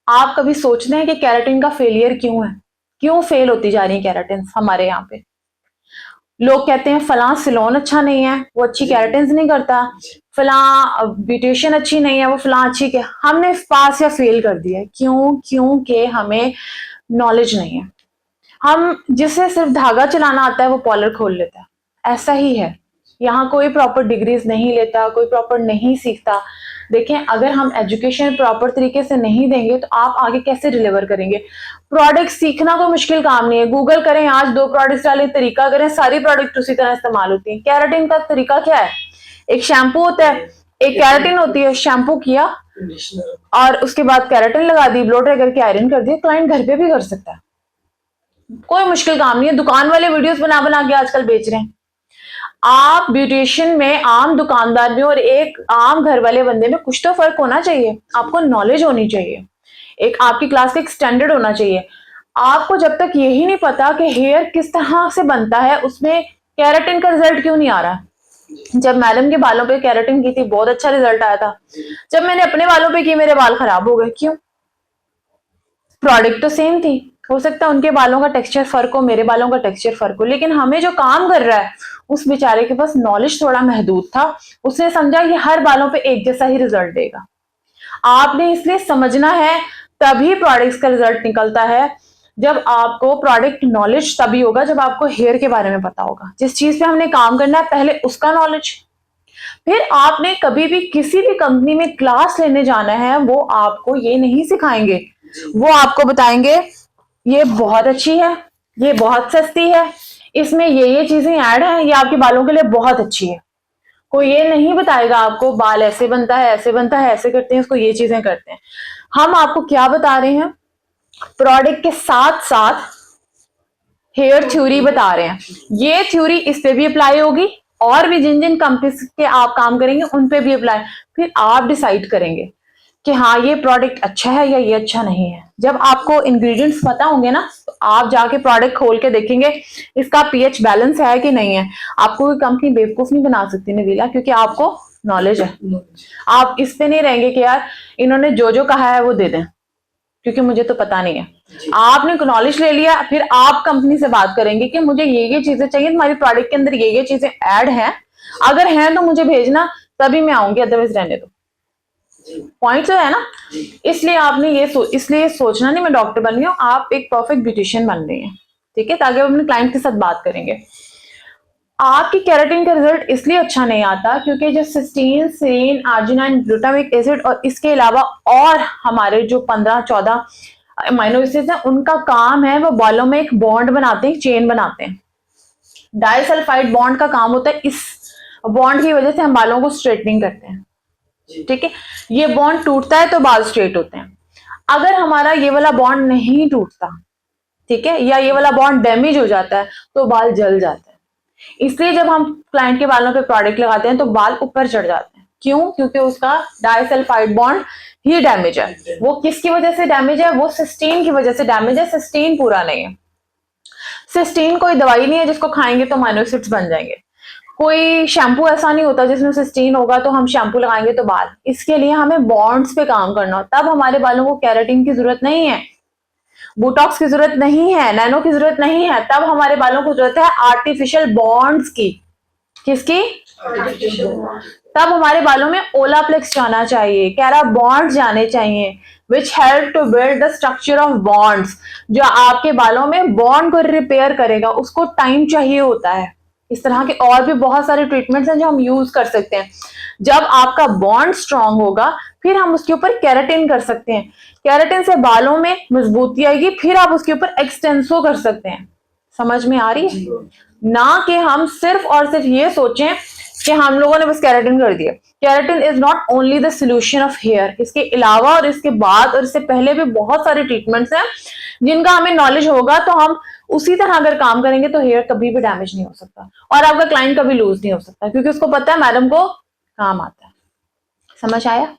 आप कभी सोचते हैं कि केराटिन का फेलियर क्यों है, क्यों फेल होती जा रही है केराटिन हमारे यहाँ पे? लोग कहते हैं फलां सिलोन अच्छा नहीं है, वो अच्छी केराटिन नहीं करता, फलां ब्यूटिशियन अच्छी नहीं है, वो फलां अच्छी के हमने पास या फेल कर दिया है। क्यों? क्योंकि हमें नॉलेज नहीं है। हम जिसे सिर्फ धागा चलाना आता है वो पॉलर खोल लेता है, ऐसा ही है। यहाँ कोई प्रॉपर डिग्रीज नहीं लेता, कोई प्रॉपर नहीं सीखता। देखें, अगर हम एजुकेशन प्रॉपर तरीके से नहीं देंगे तो आप आगे कैसे डिलीवर करेंगे? प्रोडक्ट सीखना कोई मुश्किल काम नहीं है। गूगल करें, आज 2 प्रोडक्ट्स डालें, तरीका करें, सारी प्रोडक्ट उसी तरह इस्तेमाल होती है। केराटिन का तरीका क्या है? एक शैम्पू होता है, एक केराटिन होती है, शैम्पू किया और उसके बाद केराटिन लगा दी, ब्लो ड्राई करके आयरन कर दिया। क्लाइंट घर पे भी कर सकता है, कोई मुश्किल काम नहीं है। दुकान वाले वीडियोस बना बना के आजकल बेच रहे हैं। आप ब्यूटिशियन में, आम दुकानदार में और एक आम घर वाले बंदे में कुछ तो फर्क होना चाहिए। आपको नॉलेज होनी चाहिए, एक आपकी क्लास का एक स्टैंडर्ड होना चाहिए। आपको जब तक यही नहीं पता कि हेयर किस तरह से बनता है, उसमें केराटिन का रिजल्ट क्यों नहीं आ रहा? जब मैडम के बालों पे केराटिन की थी, बहुत अच्छा रिजल्ट आया था। जब मैंने अपने बालों पे की, मेरे बाल खराब हो गए। क्यों? प्रोडक्ट तो सेम थी। हो सकता है उनके बालों का टेक्सचर फर्क हो, मेरे बालों का टेक्सचर फर्क हो, लेकिन हमें जो काम कर रहा है उस बेचारे के पास नॉलेज थोड़ा महदूद था। उसने समझा कि हर बालों पे एक जैसा ही रिजल्ट देगा। आपने इसलिए समझना है, तभी प्रोडक्ट्स का रिजल्ट निकलता है। जब आपको प्रोडक्ट नॉलेज तभी होगा जब आपको हेयर के बारे में पता होगा। जिस चीज पे हमने काम करना है, पहले उसका नॉलेज। फिर आपने कभी भी किसी भी कंपनी में क्लास लेने जाना है, वो आपको ये नहीं सिखाएंगे। वो आपको बताएंगे ये बहुत अच्छी है, ये बहुत सस्ती है, इसमें ये चीजें ऐड है, ये आपके बालों के लिए बहुत अच्छी है। कोई ये नहीं बताएगा आपको बाल ऐसे बनता है, ऐसे बनता है, ऐसे करते हैं, इसको ये चीजें करते हैं। हम आपको क्या बता रहे हैं? प्रोडक्ट के साथ साथ हेयर थ्योरी बता रहे हैं। ये थ्योरी इस पे भी अप्लाई होगी, और भी जिन जिन कंपनीज के आप काम करेंगे उन पे भी अप्लाई। फिर आप डिसाइड करेंगे कि हाँ ये प्रोडक्ट अच्छा है या ये अच्छा नहीं है। जब आपको इंग्रेडिएंट्स पता होंगे ना, तो आप जाके प्रोडक्ट खोल के देखेंगे इसका पीएच बैलेंस है कि नहीं है। आपको कोई कंपनी बेवकूफ नहीं बना सकती नबीला, क्योंकि आपको नॉलेज है। आप इस पे नहीं रहेंगे कि यार इन्होंने जो जो कहा है वो दे दें, क्योंकि मुझे तो पता नहीं है। आपने नॉलेज ले लिया, फिर आप कंपनी से बात करेंगे कि मुझे ये चीजें चाहिए, तुम्हारी प्रोडक्ट के अंदर ये चीजें ऐड हैं, अगर हैं तो मुझे भेजना, तभी मैं आऊंगी, अदरवाइज रहने दो। पॉइंट तो है ना? इसलिए आपने इसलिए सोचना नहीं मैं डॉक्टर बन रही हूँ, आप एक परफेक्ट ब्यूटिशियन बन रही हैं, ठीक है, ताकि आप अपने क्लाइंट के साथ बात करेंगे। आपकी केराटिन का रिजल्ट इसलिए अच्छा नहीं आता क्योंकि जो cysteine, serine, arginine, glutamic acid और इसके अलावा और हमारे जो 15-14 अमीनो एसिड्स हैं, उनका काम है वो बालों में एक बॉन्ड बनाते हैं, चेन बनाते हैं। डाइसल्फाइड बॉन्ड का काम होता है, इस बॉन्ड की वजह से हम बालों को स्ट्रेटनिंग करते हैं, ठीक है। ये बॉन्ड टूटता है तो बाल स्ट्रेट होते हैं। अगर हमारा ये वाला बॉन्ड नहीं टूटता, ठीक है, या ये वाला बॉन्ड डैमेज हो जाता है, तो बाल जल जाते हैं। इसलिए जब हम क्लाइंट के बालों पे प्रोडक्ट लगाते हैं तो बाल ऊपर चढ़ जाते हैं। क्यों? क्योंकि उसका डाइसल्फाइड बॉन्ड ही डैमेज है। वो किसकी वजह से डैमेज है? वो सिस्टीन की वजह से डैमेज है। सिस्टीन पूरा नहीं है। सिस्टीन कोई दवाई नहीं है जिसको खाएंगे तो अमीनो एसिड्स बन जाएंगे। कोई शैम्पू ऐसा नहीं होता जिसमें सिस्टीन होगा तो हम शैम्पू लगाएंगे तो बाल। इसके लिए हमें बॉन्ड्स पे काम करना हो, तब हमारे बालों को केराटिन की जरूरत नहीं है, बोटॉक्स की जरूरत नहीं है, नैनो की जरूरत नहीं है। तब हमारे बालों को जरूरत है आर्टिफिशियल बॉन्ड्स की। किसकी? तब हमारे बालों में ओलाप्लेक्स जाना चाहिए, कैरा बॉन्ड जाने चाहिए, which help to build the structure of bonds, जो आपके बालों में बॉन्ड को रिपेयर करेगा। उसको टाइम चाहिए होता है। इस तरह के और भी बहुत सारे ट्रीटमेंट्स हैं जो हम यूज कर सकते हैं। जब आपका बॉन्ड स्ट्रांग होगा, फिर हम उसके ऊपर केराटिन कर सकते हैं। केराटिन से बालों में मजबूती आएगी, फिर आप उसके ऊपर एक्सटेंसो कर सकते हैं। समझ में आ रही है? ना कि हम सिर्फ और सिर्फ ये सोचें कि हम लोगों ने बस केराटिन कर दिया। Keratin is not only the solution of hair. इसके अलावा और इसके बाद और इससे पहले भी बहुत सारे ट्रीटमेंट्स हैं जिनका हमें नॉलेज होगा तो हम उसी तरह अगर काम करेंगे तो हेयर कभी भी डैमेज नहीं हो सकता और आपका क्लाइंट कभी लूज नहीं हो सकता, क्योंकि उसको पता है मैडम को काम आता है। समझ आया?